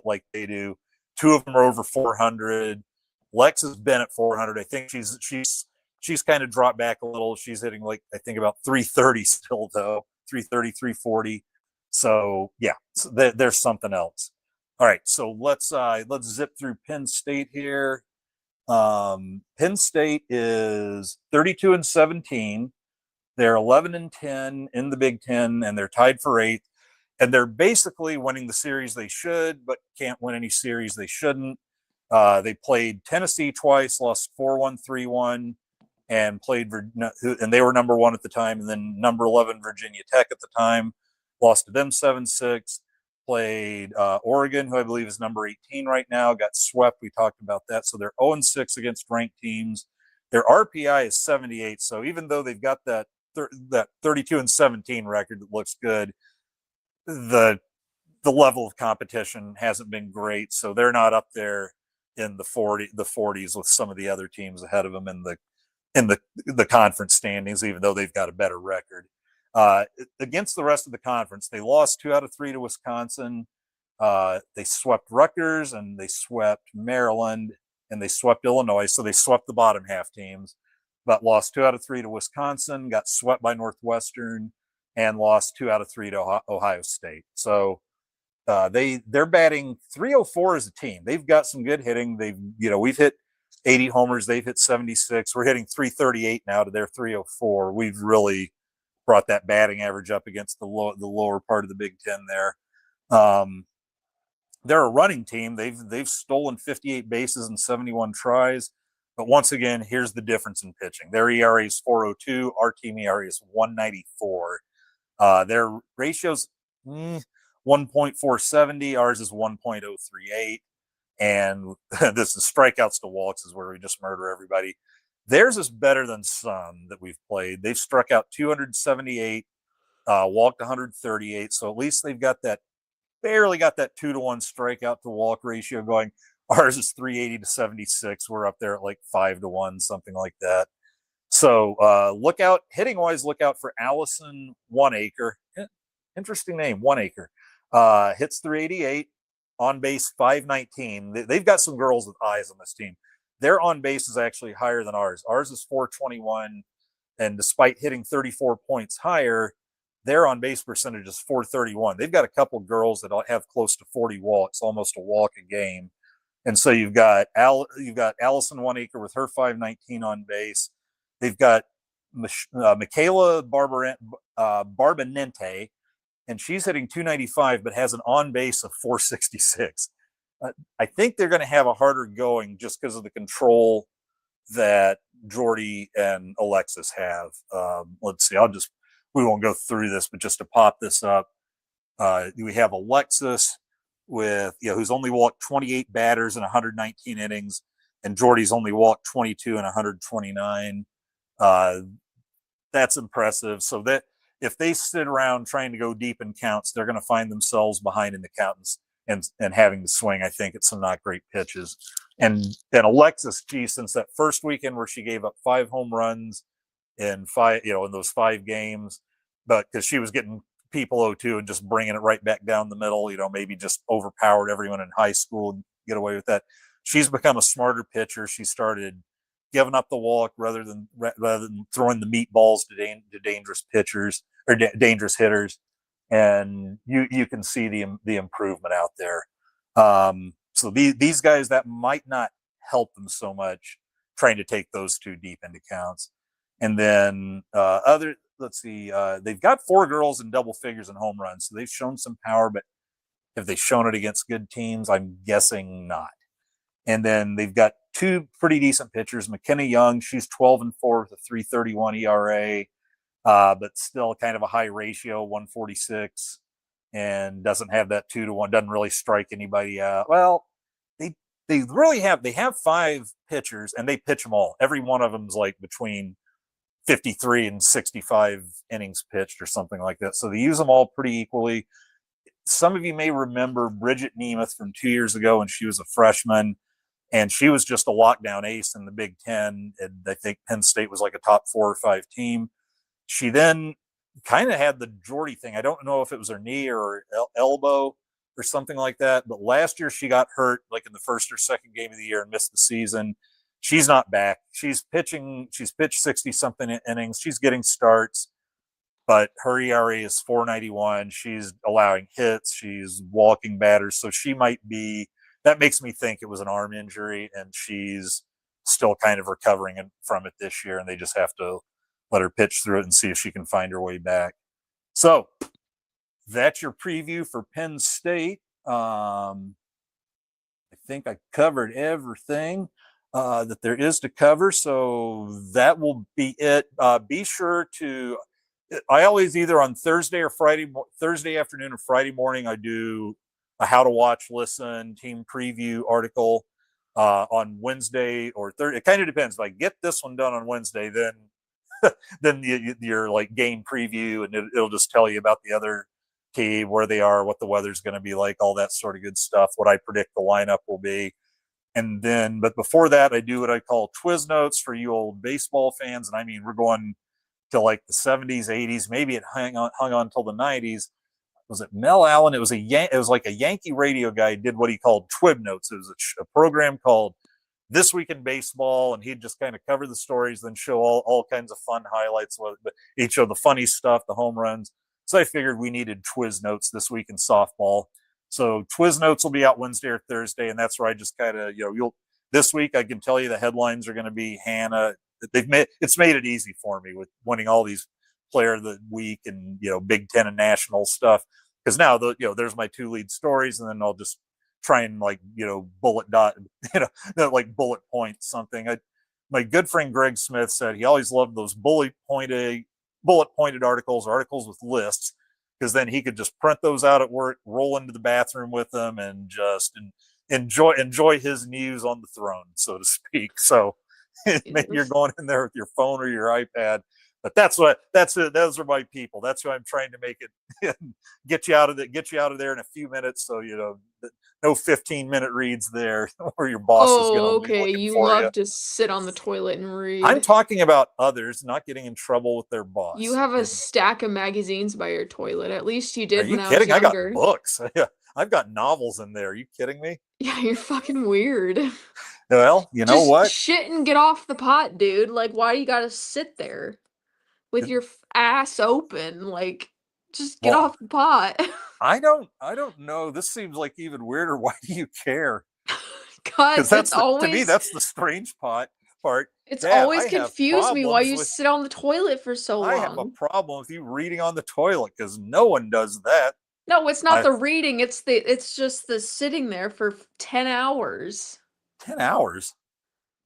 like they do. 2 of them are over 400. Lex has been at 400. I think she's kind of dropped back a little. She's hitting like I think about 330 still though, 330, 340. So yeah, there's something else. All right, so let's zip through Penn State here. Penn State is 32-17. They're 11-10 in the Big Ten, and they're tied for 8th. And they're basically winning the series they should, but can't win any series they shouldn't. They played Tennessee twice, lost 4-1, 3-1, and they were number 1 at the time, and then number 11 Virginia Tech at the time, lost to them 7-6. Played Oregon, who I believe is number 18 right now, got swept. We talked about that. So they're 0-6 against ranked teams. Their RPI is 78. So even though they've got that 32-17 record that looks good, the level of competition hasn't been great. So they're not up there in the 40s with some of the other teams ahead of them in the conference standings, even though they've got a better record. Against the rest of the conference, they lost 2 out of 3 to Wisconsin. They swept Rutgers and they swept Maryland and they swept Illinois. So they swept the bottom half teams, but lost 2 out of 3 to Wisconsin, got swept by Northwestern, and lost 2 out of 3 to Ohio State. So they're batting 304 as a team. They've got some good hitting. We've hit 80 homers. They've hit 76. We're hitting 338 now to their 304. We've really brought that batting average up against the lower part of the Big Ten there. They're a running team. They've stolen 58 bases and 71 tries. But once again, here's the difference in pitching. Their ERA is 4.02. Our team ERA is 1.94. Their ratios 1.470. Ours is 1.038. And this is strikeouts to walks is where we just murder everybody. Theirs is better than some that we've played. They've struck out 278, walked 138. So at least they've barely got that 2-to-1 strikeout to walk ratio going. Ours is 380 to 76. We're up there at like 5-to-1, something like that. So look out, hitting wise, look out for Allison One Acre. Interesting name, One Acre. Hits 388, on base 519. They've got some girls with eyes on this team. Their on base is actually higher than ours. Ours is 421, and despite hitting 34 points higher, their on base percentage is 431. They've got a couple girls that have close to 40 walks, almost a walk a game. And so you've got Allison One Acre with her 519 on base. They've got Michaela Barbanente, and she's hitting 295, but has an on base of 466. I think they're going to have a harder going just because of the control that Jordy and Alexis have. Let's see. We won't go through this, but just to pop this up, we have Alexis with who's only walked 28 batters in 119 innings, and Jordy's only walked 22 in 129. That's impressive. So that if they sit around trying to go deep in counts, they're going to find themselves behind in the counts and having to swing, I think, at some not great pitches. And then Alexis, since that first weekend where she gave up 5 home runs in those 5 games, but because she was getting people 0-2 and just bringing it right back down the middle, maybe just overpowered everyone in high school and get away with that. She's become a smarter pitcher. She started giving up the walk rather than throwing the meatballs to dangerous pitchers or dangerous hitters. And you can see the improvement out there. So these guys, that might not help them so much trying to take those 2 deep into counts. And then they've got 4 girls in double figures in home runs. So they've shown some power, but have they shown it against good teams? I'm guessing not. And then they've got 2 pretty decent pitchers. McKenna Young, she's 12-4 with a 3.31 ERA. But still kind of a high ratio, 146, and doesn't have that 2-to-1, doesn't really strike anybody out. Well, they have 5 pitchers, and they pitch them all. Every one of them is like between 53 and 65 innings pitched or something like that. So they use them all pretty equally. Some of you may remember Bridget Nemeth from 2 years ago when she was a freshman, and she was just a lockdown ace in the Big Ten. And I think Penn State was like a top 4 or 5 team. She then kind of had the Jordy thing. I don't know if it was her knee or her elbow or something like that. But last year she got hurt like in the first or second game of the year and missed the season. She's not back. She's pitching. She's pitched 60-something innings. She's getting starts, but her ERA is 4.91. She's allowing hits. She's walking batters. So she might be – that makes me think it was an arm injury, and she's still kind of recovering from it this year, and they just have to – let her pitch through it and see if she can find her way back. So that's your preview for Penn State. I think I covered everything that there is to cover. So that will be it. Be sure to, I always either on Thursday afternoon or Friday morning, I do a how to watch, listen, team preview article. On Wednesday or Thursday. It kind of depends. If I get this one done on Wednesday, then you're like game preview, and it'll just tell you about the other team, where they are, what the weather's going to be like, all that sort of good stuff, what I predict the lineup will be. And then, but before that, I do what I call Twiz Notes for you old baseball fans. And I mean, we're going to like the 70s, 80s, maybe it hung on till the 90s. was it Mel Allen? It was like a Yankee radio guy did what he called Twib Notes. It was a program called This Week in Baseball, and he'd just kind of cover the stories, then show all kinds of fun highlights. He'd show the funny stuff, the home runs. So I figured we needed Twiz Notes this week in softball. So Twiz Notes will be out Wednesday or Thursday, and that's where I just kind of, this week I can tell you the headlines are going to be Hannah. It's made it easy for me with winning all these Player of the Week and Big Ten and national stuff, because now there's my 2 lead stories, and then I'll just try and bullet point something. My good friend Greg Smith said he always loved those bullet pointed articles with lists, because then he could just print those out at work, roll into the bathroom with them, and just enjoy his news on the throne, so to speak. So maybe you're going in there with your phone or your iPad, but that's it. Those are my people. That's who I'm trying to make it get you out of there in a few minutes. So no 15-minute reads there, or your boss is going to be looking you for love to sit on the toilet and read. I'm talking about others not getting in trouble with their boss. You have a stack of magazines by your toilet. At least you did when I was kidding? younger. I got books. I've got novels in there. Are you kidding me? Yeah, you're fucking weird. Well, you know what? Shit and get off the pot, dude. Like, why do you gotta sit there with your ass open? Like, just get off the pot. I don't know. This seems like even weirder. Why do you care? Because to me, that's the strange part. It's always confused me why you sit on the toilet for so long. I have a problem with you reading on the toilet, because no one does that. No, it's not the reading. It's just the sitting there for 10 hours. 10 hours?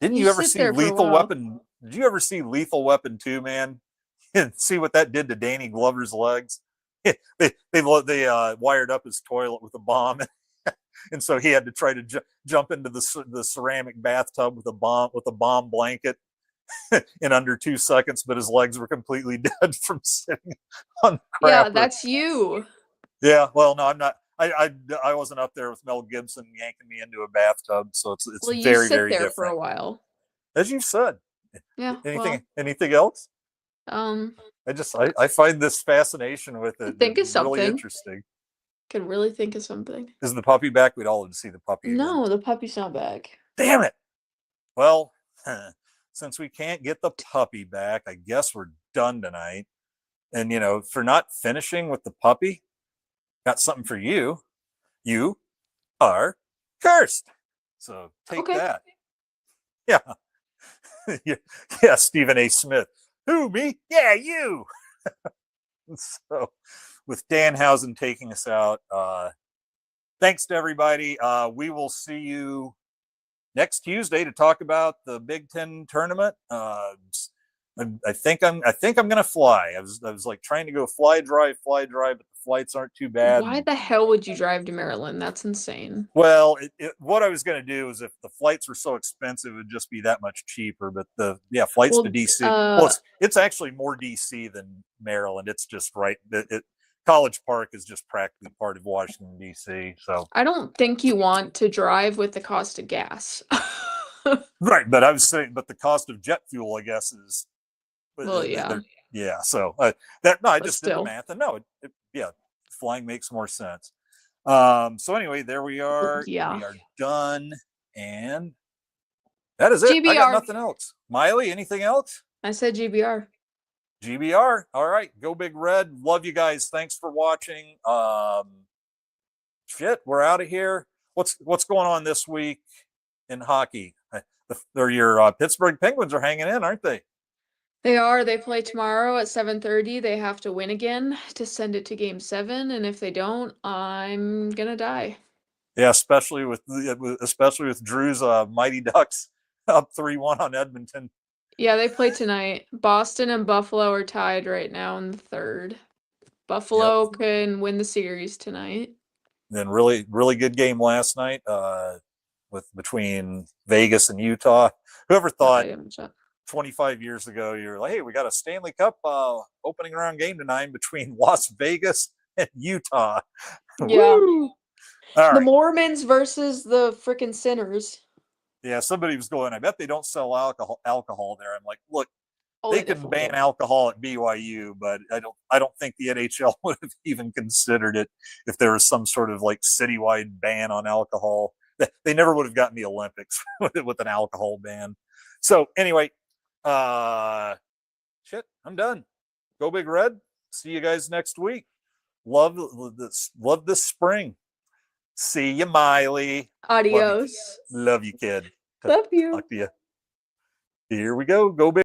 Didn't you ever see Lethal Weapon? Did you ever see Lethal Weapon 2, man? And see what that did to Danny Glover's legs? They wired up his toilet with a bomb, and so he had to try to jump into the ceramic bathtub with a bomb blanket in under 2 seconds, but his legs were completely dead from sitting on the crapper. Yeah, that's you. Yeah, well, no, I'm not. I wasn't up there with Mel Gibson yanking me into a bathtub, so it's very, very different. For a while, as you said. Yeah. Anything else? I find this fascination with it. Think of something really interesting. Could really think of something. Is the puppy back? We'd all see the puppy. No, again. The puppy's not back. Damn it. Well, since we can't get the puppy back, I guess we're done tonight. And for not finishing with the puppy, got something for you. You are cursed. So take that. Yeah. Yeah, Stephen A. Smith. Who, me? Yeah, you. So with Danhausen taking us out, thanks to everybody. We will see you next Tuesday to talk about the Big Ten tournament. I think I'm going to fly. I was like trying to go fly dry, but the flights aren't too bad. Why the hell would you drive to Maryland? That's insane. Well, what I was going to do is, if the flights were so expensive, it would just be that much cheaper. But flights to DC. It's actually more DC than Maryland. It's just right. College Park is just practically part of Washington DC. So I don't think you want to drive with the cost of gas. Right, but I was saying, the cost of jet fuel, I guess, is. Well, yeah. Yeah. So I just did the math, and flying makes more sense. So anyway, there we are. Yeah. We are done, and that is it. GBR. I got nothing else. Miley, anything else? I said GBR. GBR. All right. Go Big Red. Love you guys. Thanks for watching. We're out of here. What's going on this week in hockey? Your Pittsburgh Penguins are hanging in, aren't they? They are. They play tomorrow at 7:30. They have to win again to send it to Game 7, and if they don't, I'm gonna die. Yeah, especially with Drew's Mighty Ducks up 3-1 on Edmonton. Yeah, they play tonight. Boston and Buffalo are tied right now in the third. Buffalo can win the series tonight. Then really, really good game last night between Vegas and Utah. Whoever thought 25 years ago, you're like, hey, we got a Stanley Cup opening round game tonight between Las Vegas and Utah. Yeah. All right. The Mormons versus the freaking Sinners. Yeah, somebody was going, I bet they don't sell alcohol there. I'm like, look, they could ban alcohol at BYU, but I don't think the NHL would have even considered it if there was some sort of like citywide ban on alcohol. They never would have gotten the Olympics with an alcohol ban. So anyway, shit, I'm done. Go Big Red. See you guys next week. Love this spring. See you, Miley. Adios. Love you, kid. Love you. Talk to you. Here we go. Go Big.